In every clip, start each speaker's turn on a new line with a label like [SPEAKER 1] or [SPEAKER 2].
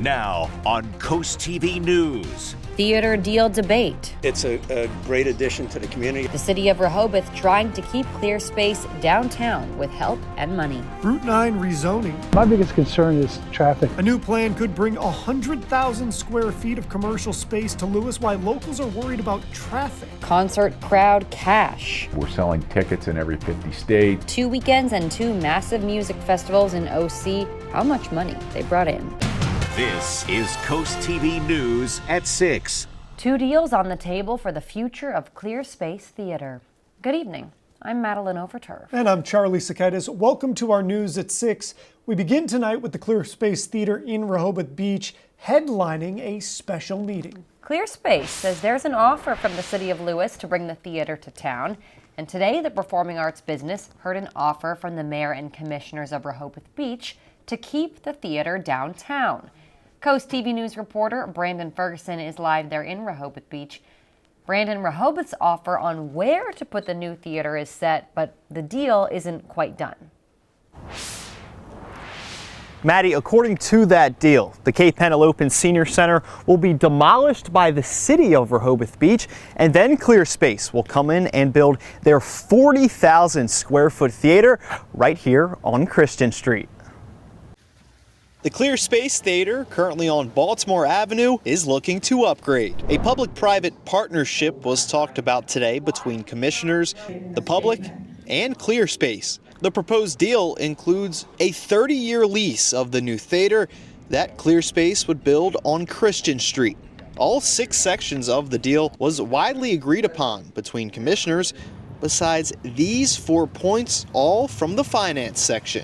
[SPEAKER 1] Now on CoastTV News.
[SPEAKER 2] Theater deal debate.
[SPEAKER 3] It's a great addition to the community.
[SPEAKER 2] The city of Rehoboth trying to keep clear space downtown with help and money.
[SPEAKER 4] Route 9 rezoning.
[SPEAKER 5] My biggest concern is traffic.
[SPEAKER 4] A new plan could bring 100,000 square feet of commercial space to Lewis, while locals are worried about traffic.
[SPEAKER 2] Concert crowd cash.
[SPEAKER 6] We're selling tickets in every 50 states.
[SPEAKER 2] 2 weekends and 2 massive music festivals in OC. How much money they brought in.
[SPEAKER 1] This is CoastTV News at 6.
[SPEAKER 2] 2 deals on the table for the future of Clear Space Theater. Good evening. I'm Madeline Overturf.
[SPEAKER 4] And I'm Charlie Sakaitis. Welcome to our News at 6. We begin tonight with the Clear Space Theater in Rehoboth Beach headlining a special meeting.
[SPEAKER 2] Clear Space says there's an offer from the city of Lewis to bring the theater to town. And today, the performing arts business heard an offer from the mayor and commissioners of Rehoboth Beach to keep the theater downtown. CoastTV News reporter Brandon Ferguson is live there in Rehoboth Beach. Brandon, Rehoboth's offer on where to put the new theater is set, but the deal isn't quite done.
[SPEAKER 7] Maddie, according to that deal, the Cape Penelope Senior Center will be demolished by the city of Rehoboth Beach, and then Clear Space will come in and build their 40,000 square foot theater right here on Christian Street. The Clear Space Theater, currently on Baltimore Avenue, is looking to upgrade. A public-private partnership was talked about today between commissioners, the public, and Clear Space. The proposed deal includes a 30-year lease of the new theater that Clear Space would build on Christian Street. All 6 sections of the deal was widely agreed upon between commissioners, besides these 4 points, all from the finance section.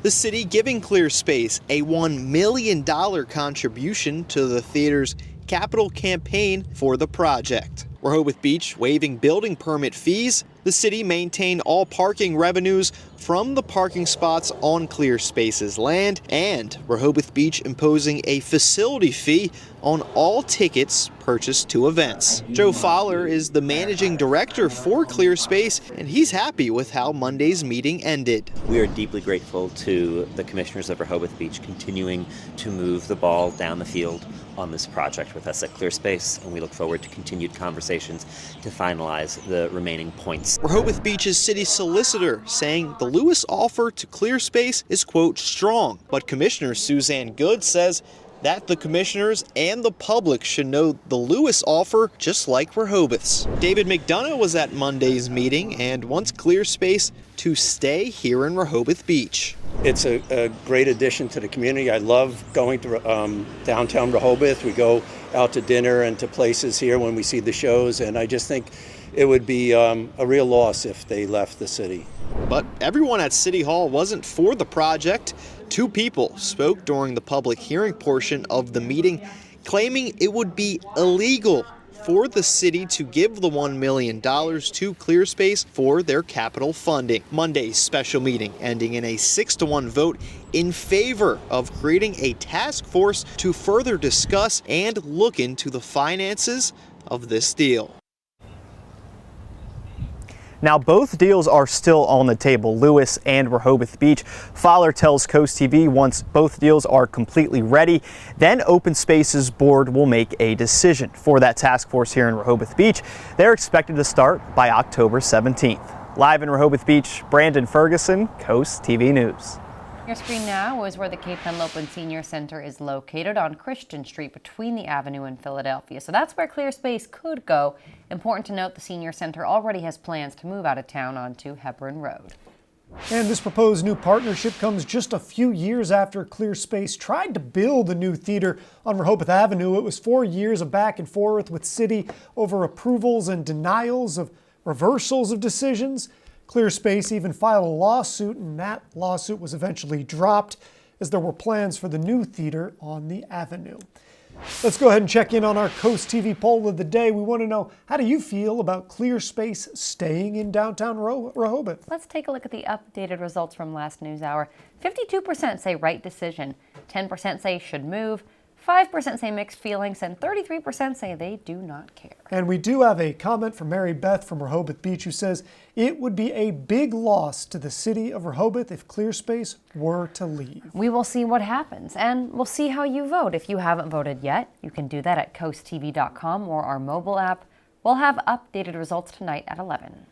[SPEAKER 7] The city giving Clear Space a $1 million contribution to the theater's capital campaign for the project. Rehoboth Beach waiving building permit fees. The city maintained all parking revenues from the parking spots on Clear Space's land, and Rehoboth Beach imposing a facility fee on all tickets purchased to events. Joe Fowler is the managing director for Clear Space, and he's happy with how Monday's meeting ended.
[SPEAKER 8] We are deeply grateful to the commissioners of Rehoboth Beach continuing to move the ball down the field on this project with us at Clear Space, and we look forward to continued conversations to finalize the remaining points.
[SPEAKER 7] Rehoboth Beach's city solicitor saying the Lewis offer to Clear Space is, quote, strong, but Commissioner Suzanne Good says that the commissioners and the public should know the Lewis offer just like Rehoboth's. David McDonough was at Monday's meeting and wants Clear Space to stay here in Rehoboth Beach.
[SPEAKER 3] It's a great addition to the community. I love going to downtown Rehoboth. We go out to dinner and to places here when we see the shows, and I just think it would be a real loss if they left the city.
[SPEAKER 7] But everyone at City Hall wasn't for the project. 2 people spoke during the public hearing portion of the meeting, claiming it would be illegal for the city to give the $1 million to Clear Space for their capital funding. Monday's special meeting ending in a 6-1 vote in favor of creating a task force to further discuss and look into the finances of this deal. Now, both deals are still on the table, Lewis and Rehoboth Beach. Fowler tells CoastTV once both deals are completely ready, then Open Spaces Board will make a decision for that task force here in Rehoboth Beach. They're expected to start by October 17th. Live in Rehoboth Beach, Brandon Ferguson, CoastTV News.
[SPEAKER 2] Your screen now is where the Cape Penelope Senior Center is located on Christian Street between the Avenue and Philadelphia. So that's where Clear Space could go. Important to note the Senior Center already has plans to move out of town onto Hebron Road.
[SPEAKER 4] And this proposed new partnership comes just a few years after Clear Space tried to build a new theater on Rehoboth Avenue. It was 4 years of back and forth with city over approvals and denials of reversals of decisions. Clear Space even filed a lawsuit, and that lawsuit was eventually dropped as there were plans for the new theater on the Avenue. Let's go ahead and check in on our CoastTV poll of the day. We want to know, how do you feel about Clear Space staying in downtown Rehoboth?
[SPEAKER 2] Let's take a look at the updated results from last news hour. 52% say right decision, 10% say should move, 5% say mixed feelings, and 33% say they do not care.
[SPEAKER 4] And we do have a comment from Mary Beth from Rehoboth Beach who says it would be a big loss to the city of Rehoboth if ClearSpace were to leave.
[SPEAKER 2] We will see what happens, and we'll see how you vote. If you haven't voted yet, you can do that at CoastTV.com or our mobile app. We'll have updated results tonight at 11.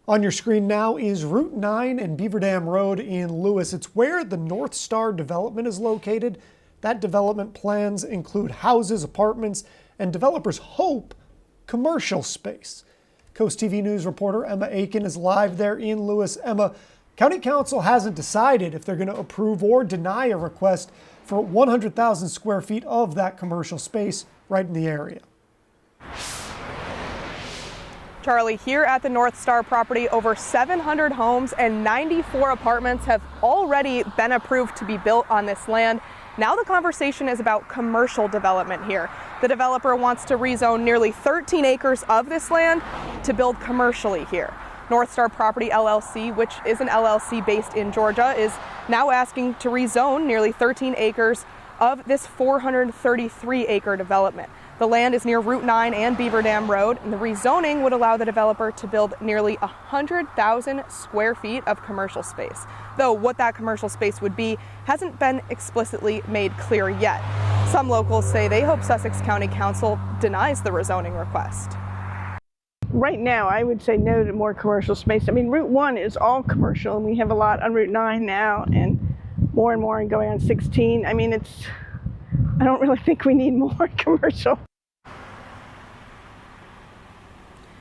[SPEAKER 4] On your screen now is Route 9 and Beaver Dam Road in Lewis. It's where the NorthStar development is located. That development plans include houses, apartments, and developers hope commercial space. Coast TV News reporter Emma Aiken is live there in Lewis. Emma, County Council hasn't decided if they're going to approve or deny a request for 100,000 square feet of that commercial space right in the area.
[SPEAKER 9] Charlie, here at the NorthStar property, over 700 homes and 94 apartments have already been approved to be built on this land. Now the conversation is about commercial development here. The developer wants to rezone nearly 13 acres of this land to build commercially here. NorthStar Property LLC, which is an LLC based in Georgia, is now asking to rezone nearly 13 acres of this 433-acre development. The land is near Route 9 and Beaver Dam Road, and the rezoning would allow the developer to build nearly 100,000 square feet of commercial space. Though what that commercial space would be hasn't been explicitly made clear yet. Some locals say they hope Sussex County Council denies the rezoning request.
[SPEAKER 10] Right now, I would say no to more commercial space. I mean, Route 1 is all commercial, and we have a lot on Route 9 now, and more going on 16. I mean, I don't really think we need more commercial.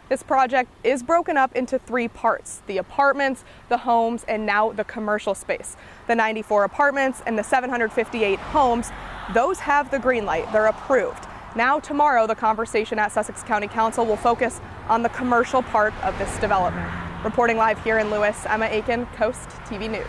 [SPEAKER 9] This project is broken up into 3 parts: the apartments, the homes, and now the commercial space. The 94 apartments and the 758 homes, those have the green light, they're approved. Now tomorrow, the conversation at Sussex County Council will focus on the commercial part of this development. Reporting live here in Lewis, Emma Aiken, Coast TV News.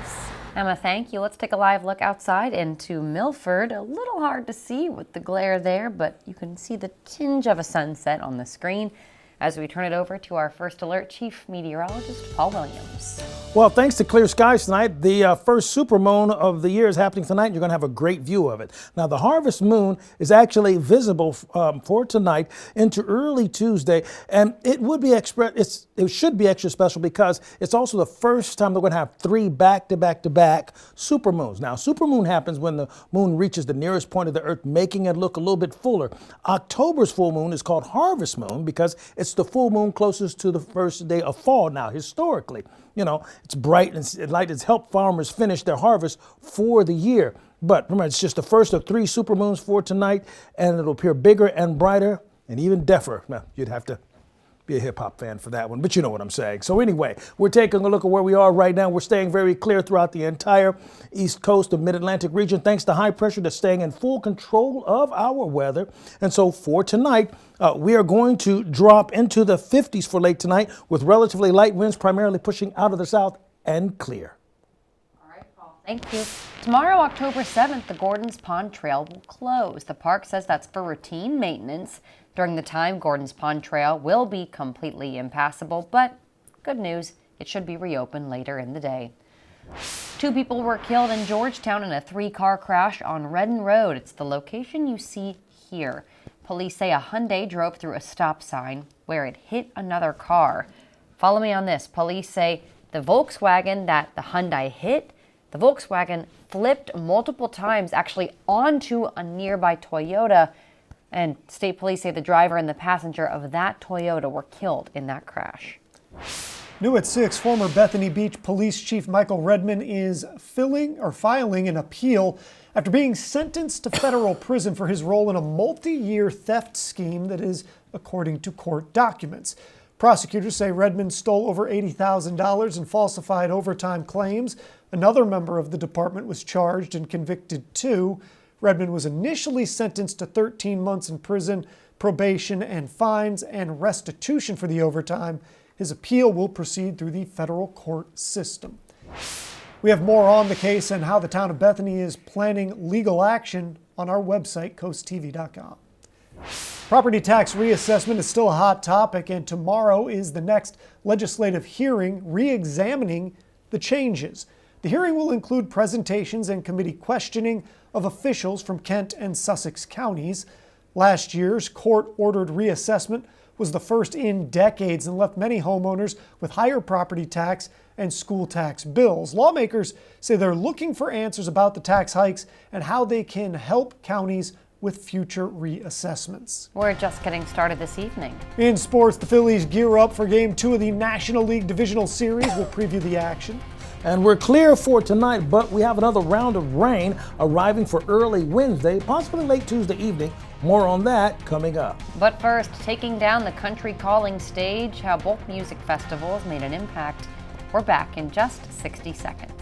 [SPEAKER 2] Emma, thank you. Let's take a live look outside into Milford. A little hard to see with the glare there, but you can see the tinge of a sunset on the screen as we turn it over to our First Alert Chief Meteorologist, Paul Williams.
[SPEAKER 11] Well, thanks to clear skies tonight, the first supermoon of the year is happening tonight. You're going to have a great view of it. Now, the harvest moon is actually visible for tonight into early Tuesday, and it would be it should be extra special because it's also the first time we're going to have 3 back-to-back-to-back supermoons. Now, supermoon happens when the moon reaches the nearest point of the Earth, making it look a little bit fuller. October's full moon is called harvest moon because it's the full moon closest to the first day of fall. Now, historically, you know, it's bright and light. It's helped farmers finish their harvest for the year. But remember, it's just the first of 3 supermoons for tonight, and it'll appear bigger and brighter and even deafer. Now, you'd have to be a hip-hop fan for that one, but you know what I'm saying. So anyway, we're taking a look at where we are right now. We're staying very clear throughout the entire east coast of mid-Atlantic region, thanks to high pressure that's staying in full control of our weather. And so for tonight, we are going to drop into the 50s for late tonight with relatively light winds primarily pushing out of the south and clear.
[SPEAKER 2] All right, Paul. Thank you. Tomorrow, October 7th, the Gordon's Pond Trail will close. The park says that's for routine maintenance. During the time, Gordon's Pond Trail will be completely impassable, but good news, it should be reopened later in the day. 2 people were killed in Georgetown in a 3-car crash on Redden Road. It's the location you see here. Police say a Hyundai drove through a stop sign where it hit another car. Follow me on this. Police say the Volkswagen that the Hyundai hit, the Volkswagen flipped multiple times actually onto a nearby Toyota, and state police say the driver and the passenger of that Toyota were killed in that crash.
[SPEAKER 4] New at 6, former Bethany Beach Police Chief Michael Redman is filing an appeal after being sentenced to federal prison for his role in a multi-year theft scheme that is according to court documents. Prosecutors say Redman stole over $80,000 in falsified overtime claims. Another member of the department was charged and convicted too. Redman was initially sentenced to 13 months in prison, probation, and fines and restitution for the overtime. His appeal will proceed through the federal court system. We have more on the case and how the town of Bethany is planning legal action on our website, CoastTV.com. Property tax reassessment is still a hot topic, and tomorrow is the next legislative hearing re-examining the changes. The hearing will include presentations and committee questioning of officials from Kent and Sussex counties. Last year's court-ordered reassessment was the first in decades and left many homeowners with higher property tax and school tax bills. Lawmakers say they're looking for answers about the tax hikes and how they can help counties with future reassessments.
[SPEAKER 2] We're just getting started this evening.
[SPEAKER 4] In sports, the Phillies gear up for Game 2 of the National League Divisional Series. We'll preview the action.
[SPEAKER 11] And we're clear for tonight, but we have another round of rain arriving for early Wednesday, possibly late Tuesday evening. More on that coming up.
[SPEAKER 2] But first, taking down the country calling stage, how both music festivals made an impact. We're back in just 60 seconds.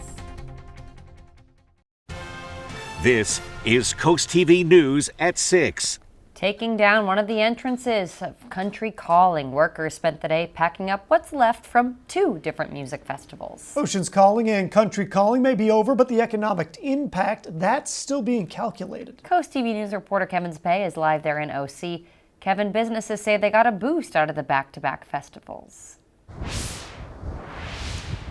[SPEAKER 1] This is Coast TV News at 6.
[SPEAKER 2] Taking down one of the entrances of Country Calling, workers spent the day packing up what's left from 2 different music festivals.
[SPEAKER 4] Oceans Calling and Country Calling may be over, but the economic impact, that's still being calculated.
[SPEAKER 2] Coast TV News reporter Kevin Spay is live there in OC. Kevin, businesses say they got a boost out of the back-to-back festivals.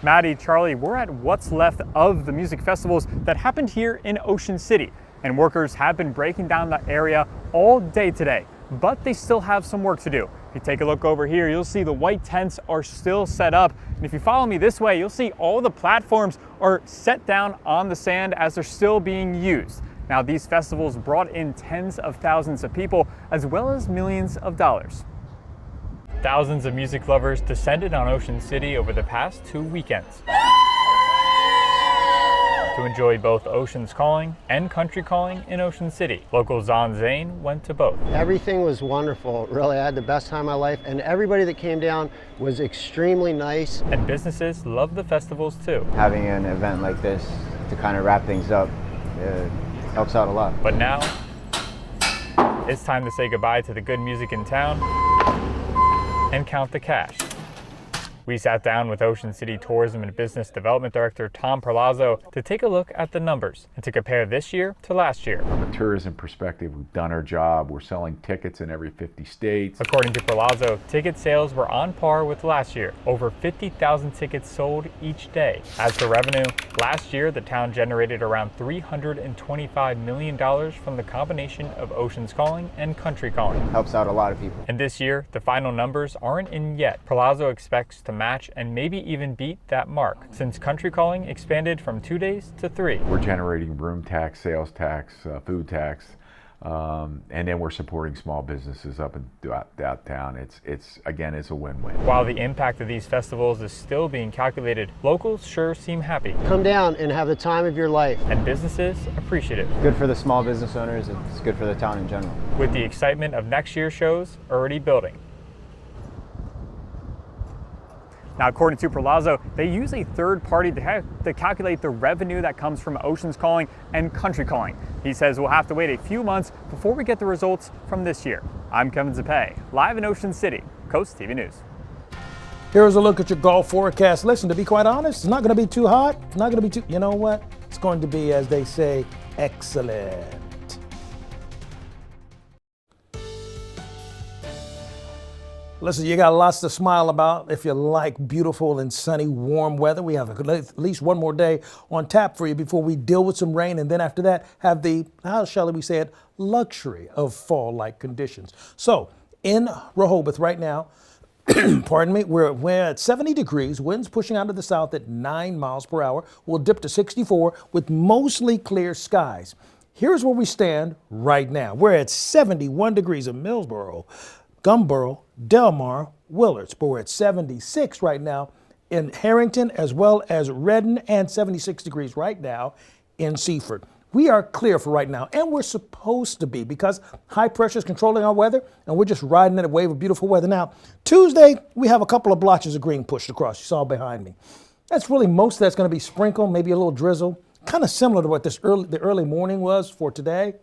[SPEAKER 12] Maddie, Charlie, we're at what's left of the music festivals that happened here in Ocean City. And workers have been breaking down the area all day today, but they still have some work to do. If you take a look over here, you'll see the white tents are still set up. And if you follow me this way, you'll see all the platforms are set down on the sand as they're still being used. Now, these festivals brought in tens of thousands of people, as well as millions of dollars. Thousands of music lovers descended on Ocean City over the past 2 weekends to enjoy both Oceans Calling and Country Calling in Ocean City. Local Zahn Zane went to both.
[SPEAKER 13] Everything was wonderful. Really, I had the best time of my life, and everybody that came down was extremely nice.
[SPEAKER 12] And businesses love the festivals too.
[SPEAKER 14] Having an event like this to kind of wrap things up helps out a lot.
[SPEAKER 12] But now, it's time to say goodbye to the good music in town and count the cash. We sat down with Ocean City Tourism and Business Development Director Tom Perlazzo to take a look at the numbers and to compare this year to last year.
[SPEAKER 6] From a tourism perspective, we've done our job. We're selling tickets in every 50 states.
[SPEAKER 12] According to Perlazzo, ticket sales were on par with last year. Over 50,000 tickets sold each day. As for revenue, last year the town generated around $325 million from the combination of Oceans Calling and Country Calling.
[SPEAKER 14] Helps out a lot of people.
[SPEAKER 12] And this year, the final numbers aren't in yet. Perlazzo expects to match and maybe even beat that mark, since Country Calling expanded from 2 days to 3.
[SPEAKER 6] We're generating room tax, sales tax, food tax, and then we're supporting small businesses up and downtown. It's again, it's a win-win.
[SPEAKER 12] While the impact of these festivals is still being calculated, locals sure seem happy.
[SPEAKER 13] Come down and have the time of your life.
[SPEAKER 12] And businesses appreciative.
[SPEAKER 14] Good for the small business owners, it's good for the town in general.
[SPEAKER 12] With the excitement of next year's shows already building. Now, according to Perlazzo, they use a third party to calculate the revenue that comes from Oceans Calling and Country Calling. He says we'll have to wait a few months before we get the results from this year. I'm Kevin Zapay, live in Ocean City, Coast TV News.
[SPEAKER 11] Here's a look at your golf forecast. Listen, to be quite honest, it's not going to be too hot. It's not going to be too, you know what? It's going to be, as they say, excellent. Listen, you got lots to smile about if you like beautiful and sunny, warm weather. We have at least one more day on tap for you before we deal with some rain, and then after that have the, how shall we say it, luxury of fall-like conditions. So in Rehoboth right now, pardon me, we're at 70 degrees, winds pushing out of the south at 9 miles per hour. We'll dip to 64 with mostly clear skies. Here's where we stand right now. We're at 71 degrees in Millsboro, Gumboro, Delmar, Willards, but we're at 76 right now in Harrington, as well as Redden, and 76 degrees right now in Seaford. We are clear for right now, and we're supposed to be, because high pressure is controlling our weather, and we're just riding in a wave of beautiful weather. Now, Tuesday, we have a couple of blotches of green pushed across. You saw behind me. That's really most of that's going to be sprinkle, maybe a little drizzle, kind of similar to what the early morning was for today,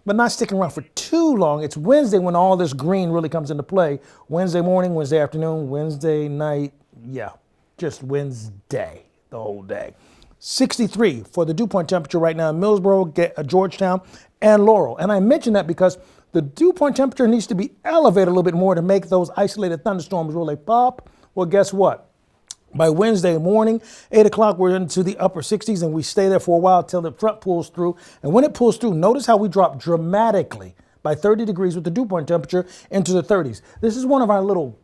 [SPEAKER 11] but not sticking around for too long. It's Wednesday when all this green really comes into play. Wednesday morning, Wednesday afternoon, Wednesday night, yeah, just Wednesday, the whole day. 63 for the dew point temperature right now in Millsboro, Georgetown, and Laurel. And I mention that because the dew point temperature needs to be elevated a little bit more to make those isolated thunderstorms really pop. Well, guess what? By Wednesday morning, 8 o'clock, we're into the upper 60s, and we stay there for a while till the front pulls through. And when it pulls through, notice how we drop dramatically by 30 degrees with the dew point temperature into the 30s. This is one of our little,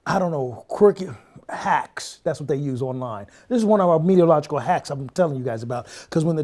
[SPEAKER 11] I don't know, quirky hacks. That's what they use online. This is one of our meteorological hacks I'm telling you guys about, because when the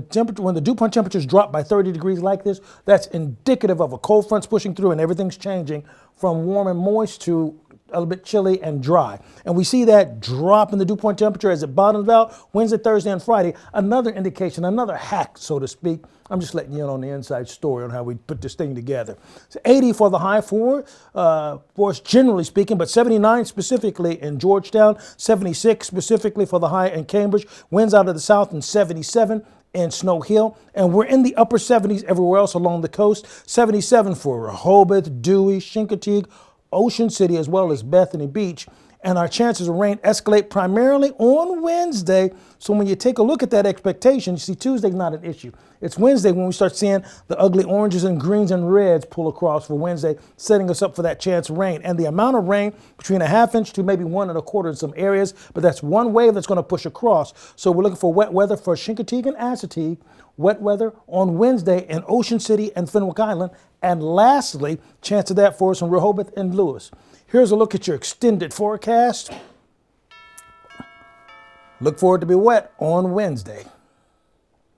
[SPEAKER 11] dew point temperatures drop by 30 degrees like this, that's indicative of a cold front's pushing through and everything's changing from warm and moist to a little bit chilly and dry. And we see that drop in the dew point temperature as it bottoms out Wednesday, Thursday, and Friday. Another indication, another hack, so to speak. I'm just letting you in on the inside story on how we put this thing together. So 80 for the high for us, generally speaking, but 79 specifically in Georgetown, 76 specifically for the high in Cambridge, winds out of the south, and 77 in Snow Hill. And we're in the upper 70s everywhere else along the coast. 77 for Rehoboth, Dewey, Chincoteague, Ocean City, as well as Bethany Beach. And our chances of rain escalate primarily on Wednesday. So when you take a look at that expectation, you see Tuesday's not an issue. It's Wednesday when we start seeing the ugly oranges and greens and reds pull across for Wednesday, setting us up for that chance of rain. And the amount of rain between 1/2 inch to maybe 1 1/4 in some areas, but that's one wave that's going to push across. So we're looking for wet weather for Chincoteague and Assateague, wet weather on Wednesday in Ocean City and Fenwick Island. And lastly, chance of that for us in Rehoboth and Lewis. Here's a look at your extended forecast. Look for it to be wet on Wednesday.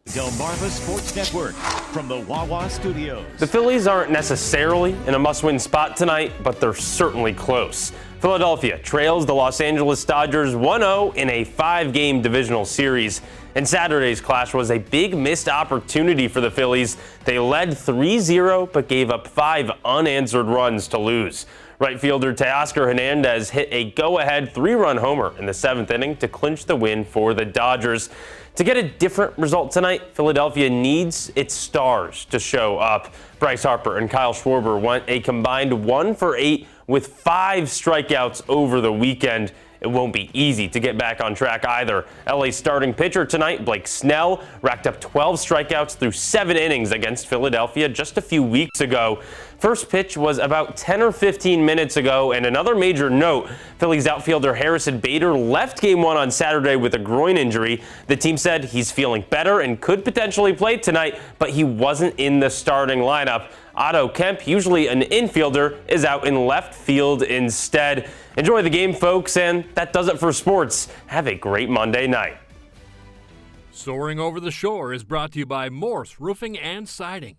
[SPEAKER 1] Delmarva Sports Network from the Wawa Studios.
[SPEAKER 15] The Phillies aren't necessarily in a must-win spot tonight, but they're certainly close. Philadelphia trails the Los Angeles Dodgers 1-0 in a 5-game divisional series. And Saturday's clash was a big missed opportunity for the Phillies. They led 3-0, but gave up 5 unanswered runs to lose. Right fielder Teoscar Hernandez hit a go-ahead 3-run homer in the 7th inning to clinch the win for the Dodgers. To get a different result tonight, Philadelphia needs its stars to show up. Bryce Harper and Kyle Schwarber went a combined 1 for 8 with 5 strikeouts over the weekend. It won't be easy to get back on track either. LA's starting pitcher tonight, Blake Snell, racked up 12 strikeouts through 7 innings against Philadelphia just a few weeks ago. First pitch was about 10 or 15 minutes ago. And another major note, Phillies outfielder Harrison Bader left Game 1 on Saturday with a groin injury. The team said he's feeling better and could potentially play tonight, but he wasn't in the starting lineup. Otto Kemp, usually an infielder, is out in left field instead. Enjoy the game, folks, and that does it for sports. Have a great Monday night.
[SPEAKER 16] Soaring Over the Shore is brought to you by Morse Roofing and Siding.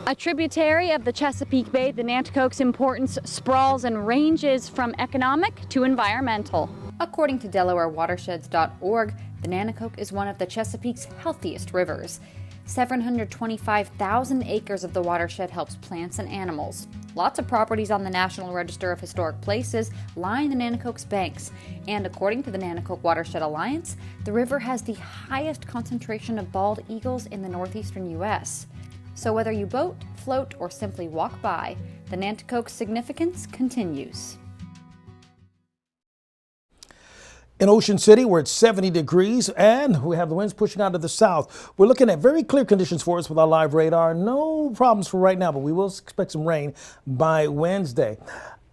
[SPEAKER 17] A tributary of the Chesapeake Bay, the Nanticoke's importance sprawls and ranges from economic to environmental.
[SPEAKER 2] According to DelawareWatersheds.org, the Nanticoke is one of the Chesapeake's healthiest rivers. 725,000 acres of the watershed helps plants and animals. Lots of properties on the National Register of Historic Places line the Nanticoke's banks. And according to the Nanticoke Watershed Alliance, the river has the highest concentration of bald eagles in the northeastern U.S. So whether you boat, float, or simply walk by, the Nanticoke's significance continues.
[SPEAKER 11] In Ocean City, we're at 70 degrees, and we have the winds pushing out to the south. We're looking at very clear conditions for us with our live radar. No problems for right now, but we will expect some rain by Wednesday.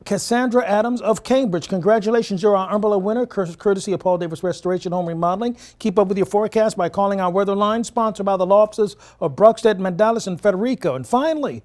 [SPEAKER 11] Cassandra Adams of Cambridge, congratulations, you're our umbrella winner, courtesy of Paul Davis Restoration Home Remodeling. Keep up with your forecast by calling our weather line, sponsored by the law offices of Bruckstead, Mandalis, and Federico. And finally,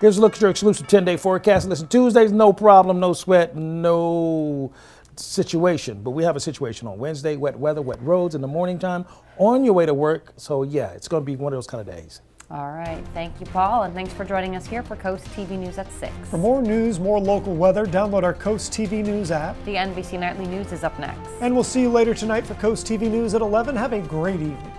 [SPEAKER 11] here's a look at your exclusive 10-day forecast. Listen, Tuesdays, no problem, no sweat, no situation, but we have a situation on Wednesday. Wet weather, wet roads in the morning time on your way to work. So yeah, it's going to be one of those kind of days.
[SPEAKER 2] All right. Thank you, Paul, and thanks for joining us here for Coast TV News at 6.
[SPEAKER 4] For more news, more local weather, download our Coast TV News app.
[SPEAKER 2] The NBC Nightly News is up next.
[SPEAKER 4] And we'll see you later tonight for Coast TV News at 11. Have a great evening.